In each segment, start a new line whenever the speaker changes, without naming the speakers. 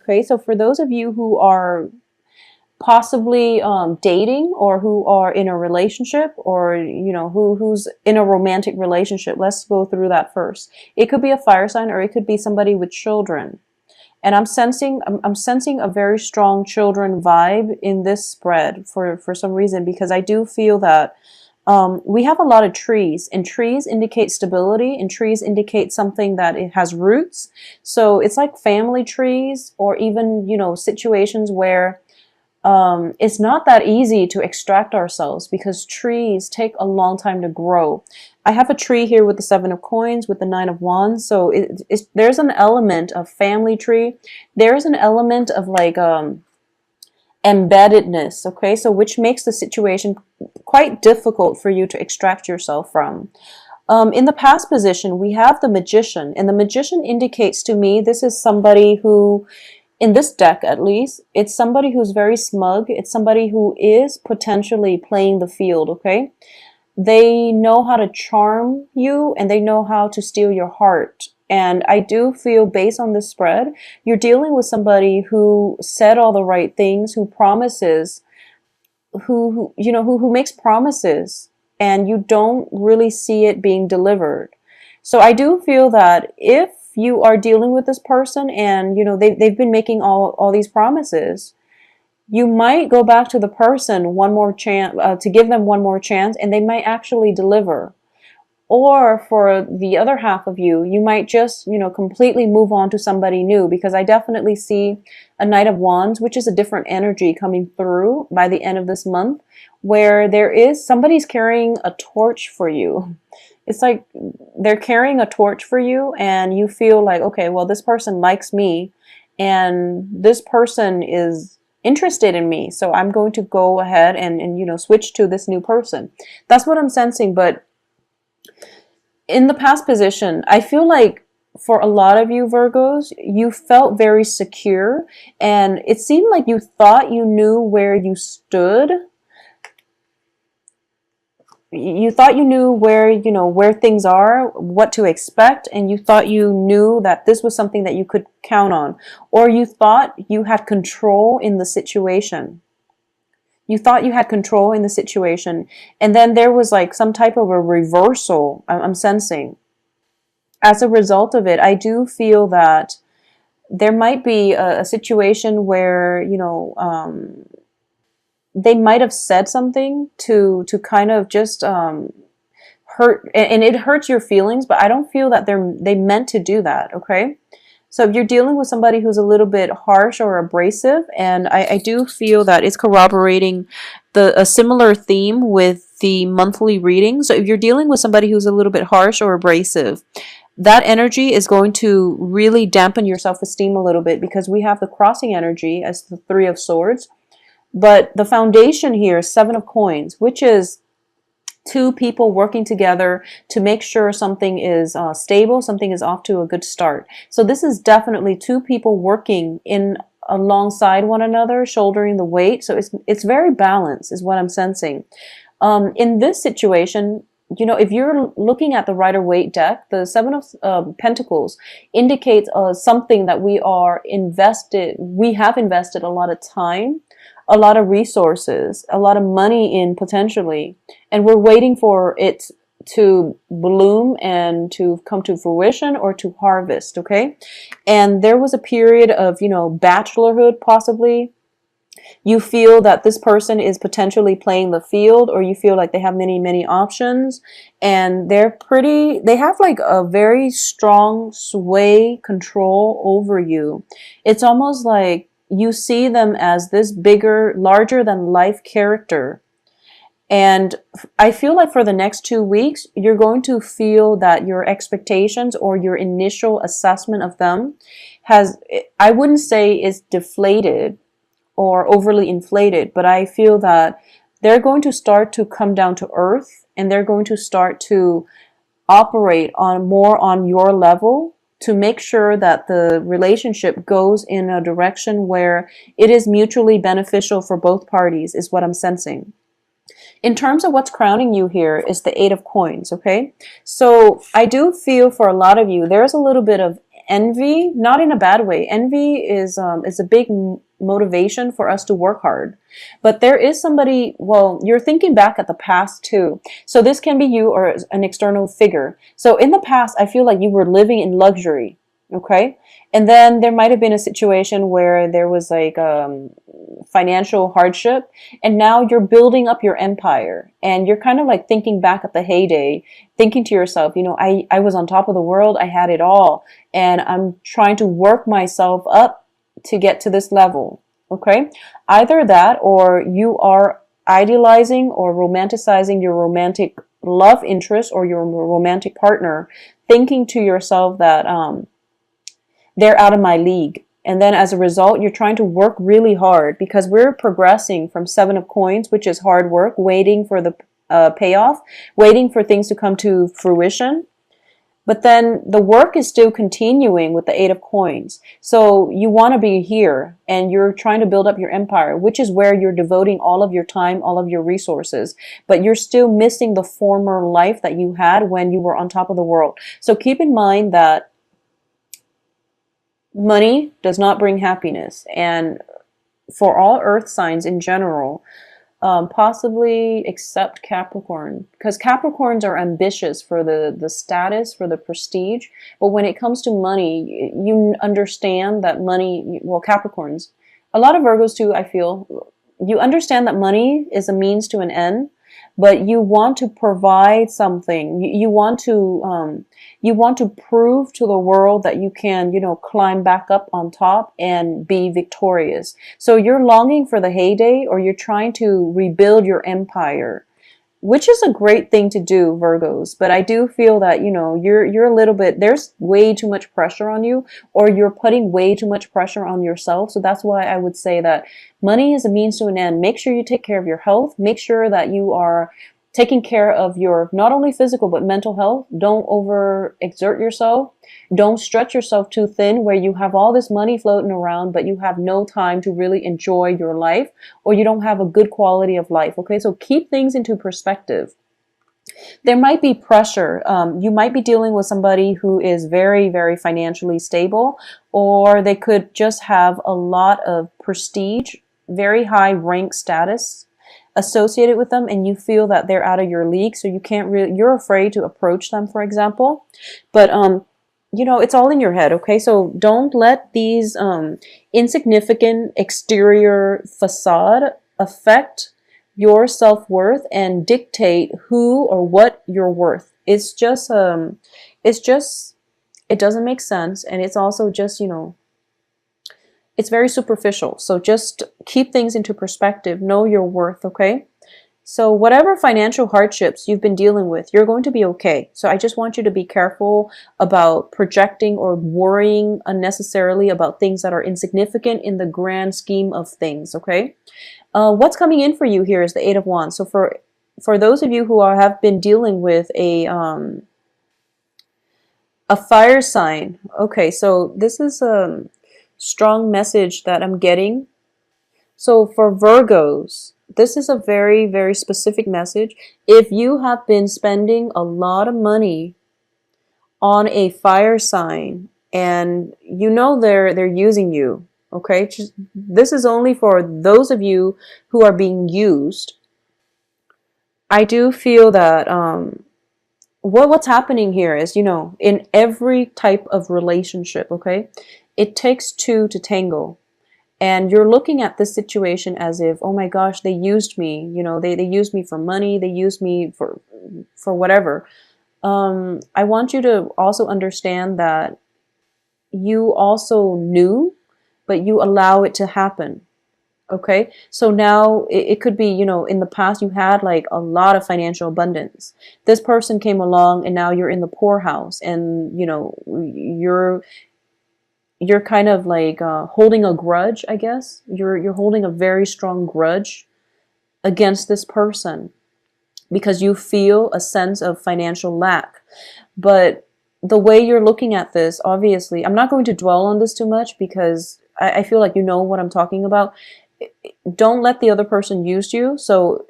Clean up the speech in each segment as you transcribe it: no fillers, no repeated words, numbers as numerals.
Okay, so for those of you who are possibly dating, or who are in a relationship, or who's in a romantic relationship, let's go through that first. It could be a fire sign, or it could be somebody with children. And I'm sensing a very strong children vibe in this spread for some reason, because I do feel that we have a lot of trees, and trees indicate stability, and trees indicate something that it has roots. So it's like family trees, or even, situations where it's not that easy to extract ourselves, because trees take a long time to grow. I have a tree here with the 7 of coins, with the 9 of wands. So there's an element of family tree. There's an element of like embeddedness, okay? So which makes the situation quite difficult for you to extract yourself from. In the past position, we have the magician, and the magician indicates to me this is somebody who, in this deck at least, it's somebody who's very smug. It's somebody who is potentially playing the field, okay? They know how to charm you, and they know how to steal your heart. And I do feel, based on this spread, you're dealing with somebody who said all the right things, who promises, who makes promises, and you don't really see it being delivered. So I do feel that if you are dealing with this person, and they've been making all these promises, you might go back to the person one more chance, to give them one more chance, and they might actually deliver. Or for the other half of you, you might just, completely move on to somebody new, because I definitely see a Knight of Wands, which is a different energy coming through by the end of this month, where somebody's carrying a torch for you. It's like they're carrying a torch for you, and you feel like, okay, well, this person likes me, and this person is interested in me, so I'm going to go ahead and switch to this new person. That's what I'm sensing. But in the past position, I feel like for a lot of you Virgos, you felt very secure, and it seemed like you thought you knew where you stood. You thought you knew where things are, what to expect, and you thought you knew that this was something that you could count on, or you thought you had control in the situation. You thought you had control in the situation, and then there was like some type of a reversal, I'm sensing. As a result of it, I do feel that there might be a situation where, they might have said something to kind of just hurt, and it hurts your feelings, but I don't feel that they meant to do that, okay? So if you're dealing with somebody who's a little bit harsh or abrasive, and I do feel that it's corroborating a similar theme with the monthly reading. So if you're dealing with somebody who's a little bit harsh or abrasive, that energy is going to really dampen your self-esteem a little bit, because we have the crossing energy as the 3 of swords. But the foundation here is 7 of coins, which is two people working together to make sure something is stable, something is off to a good start. So this is definitely two people working in alongside one another, shouldering the weight. So it's very balanced, is what I'm sensing. In this situation, if you're looking at the Rider-Waite deck, the 7 of Pentacles indicates something that we have invested a lot of time, a lot of resources, a lot of money in, potentially, and we're waiting for it to bloom and to come to fruition, or to harvest, okay? And there was a period of, bachelorhood, possibly. You feel that this person is potentially playing the field, or you feel like they have many, many options, and they have like a very strong sway control over you. It's almost like you see them as this bigger, larger than life character. And I feel like for the next 2 weeks, you're going to feel that your expectations, or your initial assessment of them, I wouldn't say is deflated or overly inflated, but I feel that they're going to start to come down to earth, and they're going to start to operate more on your level, to make sure that the relationship goes in a direction where it is mutually beneficial for both parties, is what I'm sensing. In terms of what's crowning you here is the 8 of coins, okay? So I do feel for a lot of you, there's a little bit of envy, not in a bad way. Envy is a big motivation for us to work hard. But there is somebody, well, you're thinking back at the past too. So this can be you or an external figure. So in the past, I feel like you were living in luxury. Okay. And then there might have been a situation where there was like financial hardship, and now you're building up your empire, and you're kind of like thinking back at the heyday, thinking to yourself, you know, I was on top of the world, I had it all, and I'm trying to work myself up to get to this level. Okay. Either that, or you are idealizing or romanticizing your romantic love interest or your romantic partner, thinking to yourself that, they're out of my league. And then as a result, you're trying to work really hard, because we're progressing from Seven of Coins, which is hard work, waiting for the payoff, waiting for things to come to fruition. But then the work is still continuing with the Eight of Coins. So you want to be here and you're trying to build up your empire, which is where you're devoting all of your time, all of your resources. But you're still missing the former life that you had when you were on top of the world. So keep in mind that money does not bring happiness. And for all earth signs in general, possibly except Capricorn, because Capricorns are ambitious for the status, for the prestige. But when it comes to money, you understand that money, well, Capricorns, a lot of Virgos too, I feel, you understand that money is a means to an end, but you want to provide something. You want to prove to the world that you can, you know, climb back up on top and be victorious. So you're longing for the heyday, or you're trying to rebuild your empire, which is a great thing to do, Virgos. But I do feel that, you know, you're a little bit, there's way too much pressure on you, or you're putting way too much pressure on yourself. So that's why I would say that money is a means to an end. Make sure you take care of your health. Make sure that you are taking care of your not only physical but mental health. Don't over exert yourself. Don't stretch yourself too thin where you have all this money floating around but you have no time to really enjoy your life, or you don't have a good quality of life. Okay, so keep things into perspective. There might be pressure. You might be dealing with somebody who is very, very financially stable, or they could just have a lot of prestige, very high rank status associated with them, and you feel that they're out of your league, so you can't really, you're afraid to approach them, for example. But you know, it's all in your head. Okay, so don't let these insignificant exterior facade affect your self-worth and dictate who or what you're worth. It's just it doesn't make sense, and it's also just, you know, it's very superficial. So just keep things into perspective. Know your worth, okay? So whatever financial hardships you've been dealing with, you're going to be okay. So I just want you to be careful about projecting or worrying unnecessarily about things that are insignificant in the grand scheme of things, okay? What's coming in for you here is the Eight of Wands. So for those of you who have been dealing with a fire sign, okay, so this is a strong message that I'm getting. So for Virgos, this is a very, very specific message. If you have been spending a lot of money on a fire sign and you know they're using you, okay? This is only for those of you who are being used. I do feel that what's happening here is, you know, in every type of relationship, okay, it takes two to tango. And you're looking at this situation as if, oh my gosh, they used me. You know, they used me for money. They used me for whatever. I want you to also understand that you also knew, but you allow it to happen. Okay, so now it could be, you know, in the past you had like a lot of financial abundance. This person came along and now you're in the poorhouse, and you know, you're kind of like holding a grudge, I guess. You're holding a very strong grudge against this person because you feel a sense of financial lack. But the way you're looking at this, obviously, I'm not going to dwell on this too much because I feel like you know what I'm talking about. Don't let the other person use you. So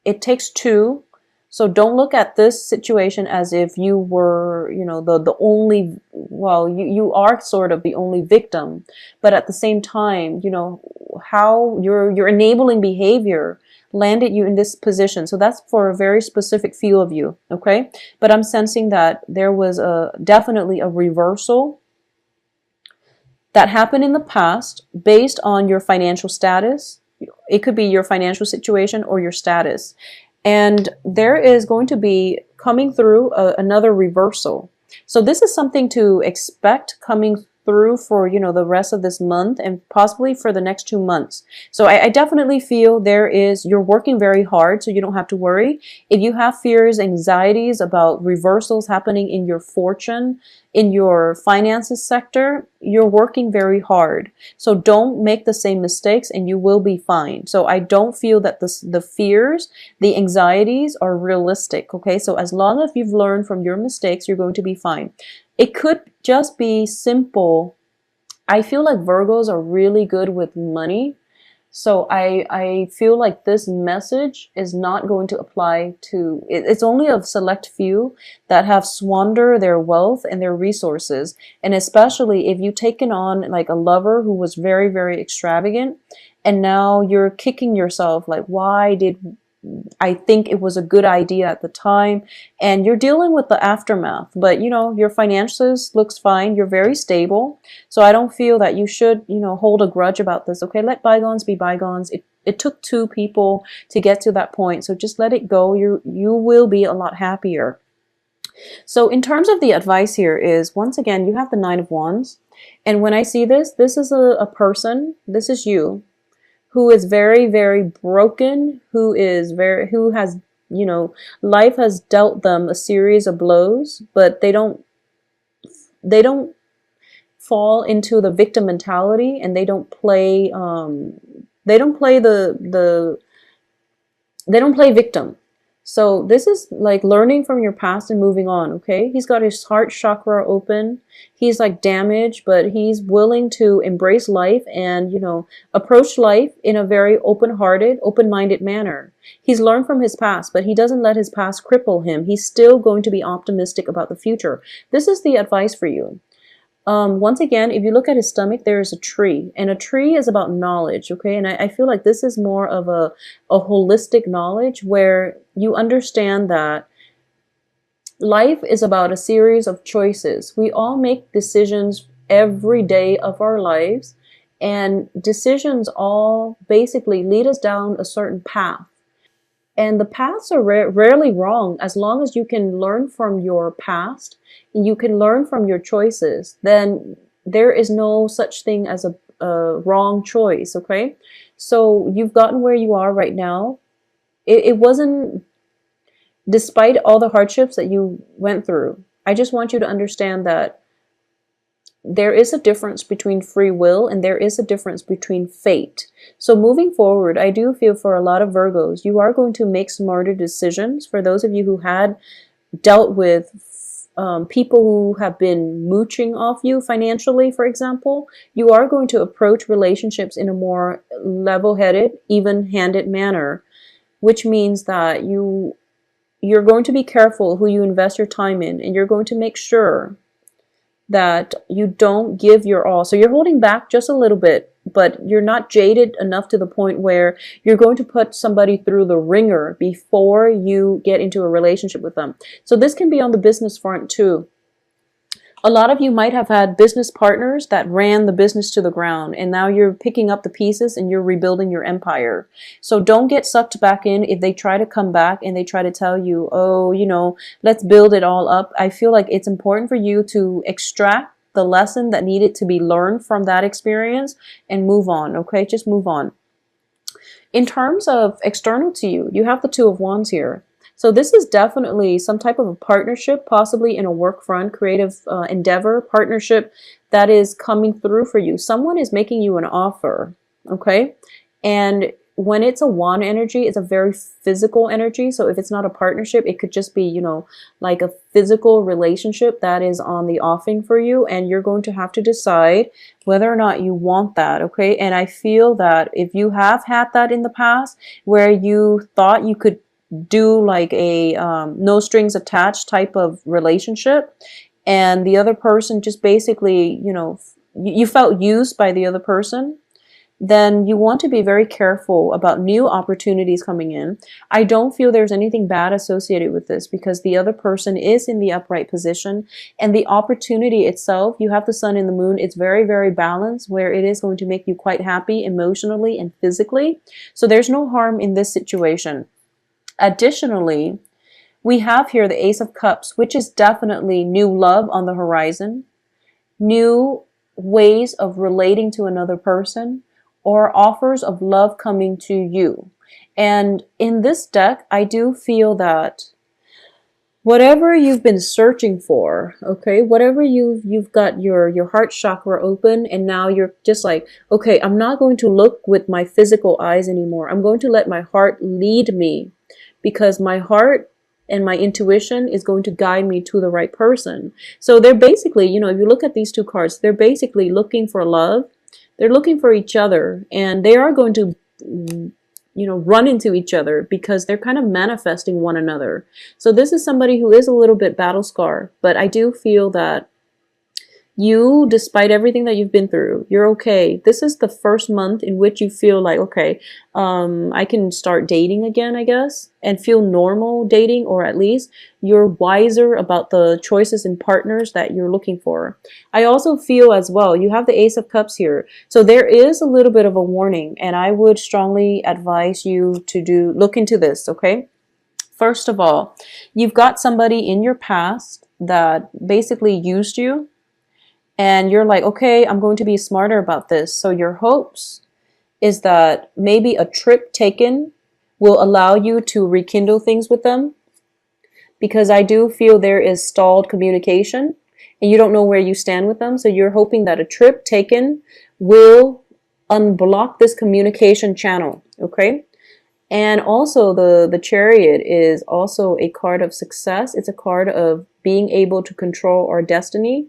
it takes two, So don't look at this situation as if you were, you know, the only, well, you are sort of the only victim, but at the same time, you know, how your enabling behavior landed you in this position. So that's for a very specific few of you, okay? But I'm sensing that there was definitely a reversal that happened in the past based on your financial status. It could be your financial situation or your status. And there is going to be coming through another reversal. So this is something to expect coming through for, you know, the rest of this month and possibly for the next 2 months. So I definitely feel you're working very hard, so you don't have to worry. If you have fears, anxieties about reversals happening in your fortune, in your finances sector, you're working very hard. So don't make the same mistakes and you will be fine. So I don't feel that the fears, the anxieties are realistic. Okay. So as long as you've learned from your mistakes, you're going to be fine. It could just be simple. I feel like Virgos are really good with money. So I feel like this message is not going to apply to, it's only a select few that have squandered their wealth and their resources. And especially if you've taken on like a lover who was very, very extravagant, and now you're kicking yourself like, why did I think it was a good idea at the time, and you're dealing with the aftermath. But you know, your finances looks fine. You're very stable. So I don't feel that you should, you know, hold a grudge about this. Okay, let bygones be bygones. It took two people to get to that point. So just let it go. You will be a lot happier. So in terms of the advice here is, once again, you have the Nine of Wands. And when I see this is a person, this is you, who is very, very broken, who has, you know, life has dealt them a series of blows, but they don't fall into the victim mentality, and they don't play victim. So this is like learning from your past and moving on, okay? He's got his heart chakra open. He's like damaged, but he's willing to embrace life and, you know, approach life in a very open-hearted, open-minded manner. He's learned from his past, but he doesn't let his past cripple him. He's still going to be optimistic about the future. This is the advice for you. Once again, if you look at his stomach, there is a tree, and a tree is about knowledge, okay? And I feel like this is more of a holistic knowledge where you understand that life is about a series of choices. We all make decisions every day of our lives, and decisions all basically lead us down a certain path. And the paths are rarely wrong as long as you can learn from your past and you can learn from your choices. Then there is no such thing as a wrong choice, okay? So you've gotten where you are right now. It wasn't, despite all the hardships that you went through, I just want you to understand that there is a difference between free will and there is a difference between fate. So moving forward, I do feel for a lot of Virgos, you are going to make smarter decisions. For those of you who had dealt with people who have been mooching off you financially, for example, you are going to approach relationships in a more level-headed, even-handed manner, which means that you're going to be careful who you invest your time in, and you're going to make sure that you don't give your all. So you're holding back just a little bit, but you're not jaded enough to the point where you're going to put somebody through the ringer before you get into a relationship with them. So this can be on the business front too. A lot of you might have had business partners that ran the business to the ground, and now you're picking up the pieces and you're rebuilding your empire. So don't get sucked back in if they try to come back and they try to tell you, oh, you know, let's build it all up. I feel like it's important for you to extract the lesson that needed to be learned from that experience and move on, okay? Just move on. In terms of external to you, you have the Two of Wands here. So this is definitely some type of a partnership, possibly in a work front, creative endeavor, partnership that is coming through for you. Someone is making you an offer, okay? And when it's a wand energy, it's a very physical energy. So if it's not a partnership, it could just be, you know, like a physical relationship that is on the offing for you. And you're going to have to decide whether or not you want that, okay? And I feel that if you have had that in the past where you thought you could do like a no strings attached type of relationship, and the other person just basically, you felt used by the other person, then you want to be very careful about new opportunities coming in. I don't feel there's anything bad associated with this because the other person is in the upright position, and the opportunity itself, you have the sun and the moon, it's very, very balanced where it is going to make you quite happy emotionally and physically. So there's no harm in this situation. Additionally, we have here the Ace of Cups, which is definitely new love on the horizon, new ways of relating to another person, or offers of love coming to you. And in this deck, I do feel that whatever you've been searching for, okay, whatever you've got your heart chakra open, and now you're just like, okay, I'm not going to look with my physical eyes anymore. I'm going to let my heart lead me, because my heart and my intuition is going to guide me to the right person. So they're basically, if you look at these two cards, they're basically looking for love. They're looking for each other, and they are going to, run into each other because they're kind of manifesting one another. So this is somebody who is a little bit battle scarred, but I do feel that you, despite everything that you've been through, you're okay. This is the first month in which you feel like, okay, I can start dating again, I guess, and feel normal dating, or at least you're wiser about the choices and partners that you're looking for. I also feel as well, you have the Ace of Cups here. So there is a little bit of a warning, and I would strongly advise you to look into this, okay? First of all, you've got somebody in your past that basically used you, and you're like, okay, I'm going to be smarter about this. So your hopes is that maybe a trip taken will allow you to rekindle things with them, because I do feel there is stalled communication and you don't know where you stand with them. So you're hoping that a trip taken will unblock this communication channel, okay? And also the Chariot is also a card of success. It's a card of being able to control our destiny.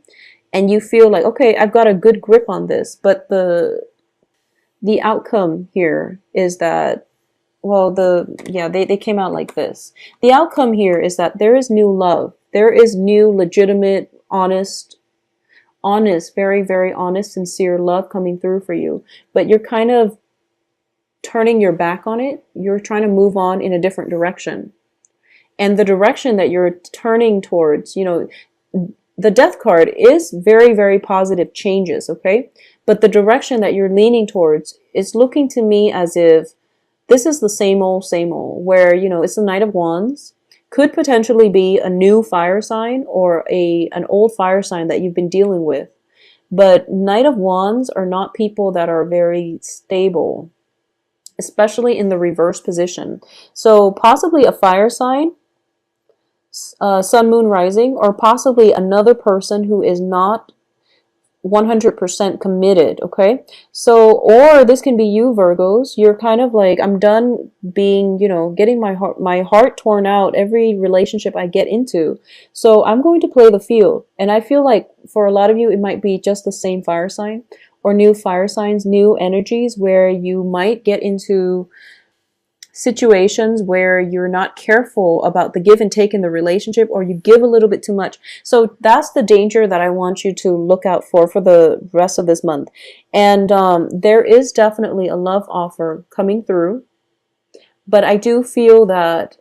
And you feel like, okay, I've got a good grip on this. But the outcome here is that, well, they came out like this. The outcome here is that there is new love. There is new, legitimate, honest, very, very honest, sincere love coming through for you. But you're kind of turning your back on it. You're trying to move on in a different direction. And the direction that you're turning towards, the Death card is very, very positive changes, okay? But the direction that you're leaning towards is looking to me as if this is the same old, where, it's the Knight of Wands. Could potentially be a new fire sign or an old fire sign that you've been dealing with. But Knight of Wands are not people that are very stable, especially in the reverse position. So possibly a fire sign, sun, moon, rising, or possibly another person who is not 100% committed, okay? So, or this can be you, Virgos. You're kind of like, I'm done being, getting my heart torn out every relationship I get into. So I'm going to play the field. And I feel like for a lot of you, it might be just the same fire sign or new fire signs, new energies where you might get into situations where you're not careful about the give and take in the relationship, or you give a little bit too much. So that's the danger that I want you to look out for the rest of this month. And there is definitely a love offer coming through, but I do feel that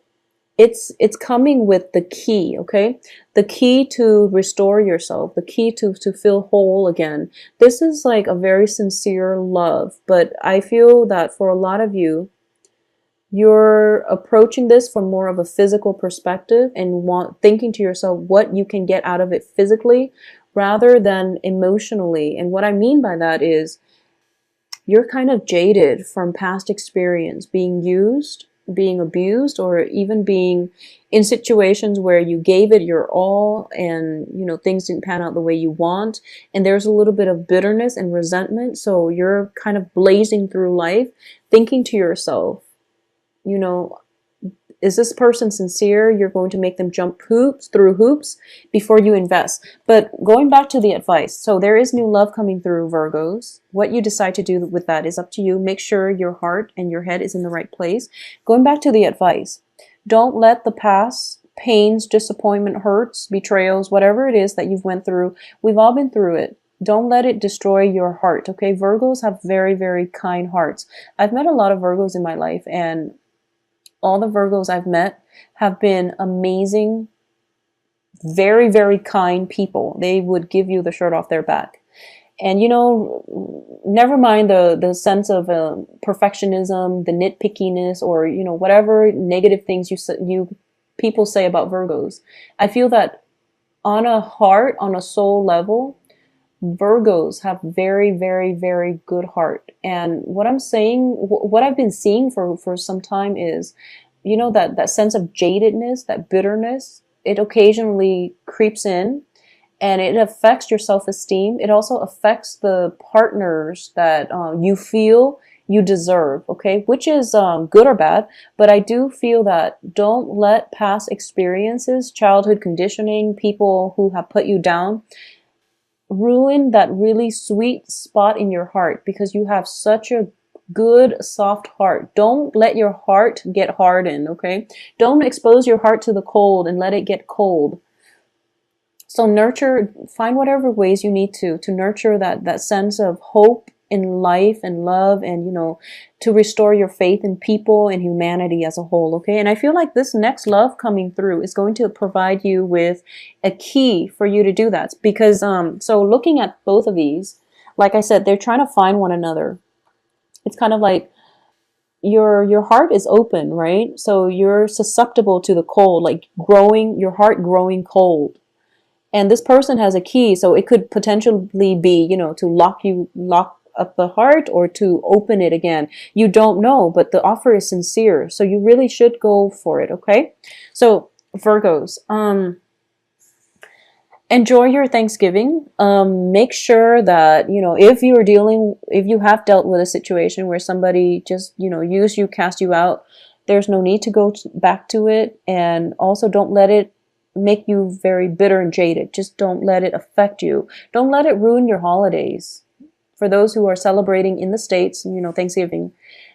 it's coming with the key, okay? The key to restore yourself, the key to feel whole again. This is like a very sincere love, but I feel that for a lot of you, you're approaching this from more of a physical perspective and thinking to yourself what you can get out of it physically rather than emotionally. And what I mean by that is you're kind of jaded from past experience, being used, being abused, or even being in situations where you gave it your all and things didn't pan out the way you want, and there's a little bit of bitterness and resentment. So you're kind of blazing through life thinking to yourself, is this person sincere? You're going to make them jump through hoops before you invest. But going back to the advice, so there is new love coming through, Virgos. What you decide to do with that is up to you. Make sure your heart and your head is in the right place. Going back to the advice, Don't let the past pains, disappointment, hurts, betrayals, whatever it is that you've went through, we've all been through it. Don't let it destroy your heart, okay? Virgos have very, very kind hearts. I've met a lot of Virgos in my life, and all the Virgos I've met have been amazing, very, very kind people. They would give you the shirt off their back. And never mind the sense of perfectionism, the nitpickiness, or whatever negative things you people say about Virgos. I feel that on a heart, on a soul level, Virgos have very, very, very good heart. And what I'm saying, what I've been seeing for some time is, that sense of jadedness, that bitterness, it occasionally creeps in, and it affects your self-esteem. It also affects the partners that you feel you deserve, okay? Which is good or bad, but I do feel that don't let past experiences, childhood conditioning, people who have put you down, ruin that really sweet spot in your heart, because you have such a good soft heart. Don't let your heart get hardened, okay? Don't expose your heart to the cold and let it get cold. So nurture, find whatever ways you need to nurture that sense of hope in life and love, and to restore your faith in people and humanity as a whole, okay? And I feel like this next love coming through is going to provide you with a key for you to do that, because so looking at both of these, like I said, they're trying to find one another. It's kind of like your heart is open, right? So you're susceptible to the cold, like your heart growing cold. And this person has a key, so it could potentially be, to lock up the heart, or to open it again. You don't know, but the offer is sincere, so you really should go for it, okay? So Virgos, enjoy your Thanksgiving. Make sure that, if you have dealt with a situation where somebody just, used you, cast you out, there's no need to go back to it. And also don't let it make you very bitter and jaded. Just don't let it affect you. Don't let it ruin your holidays. For those who are celebrating in the States, Thanksgiving,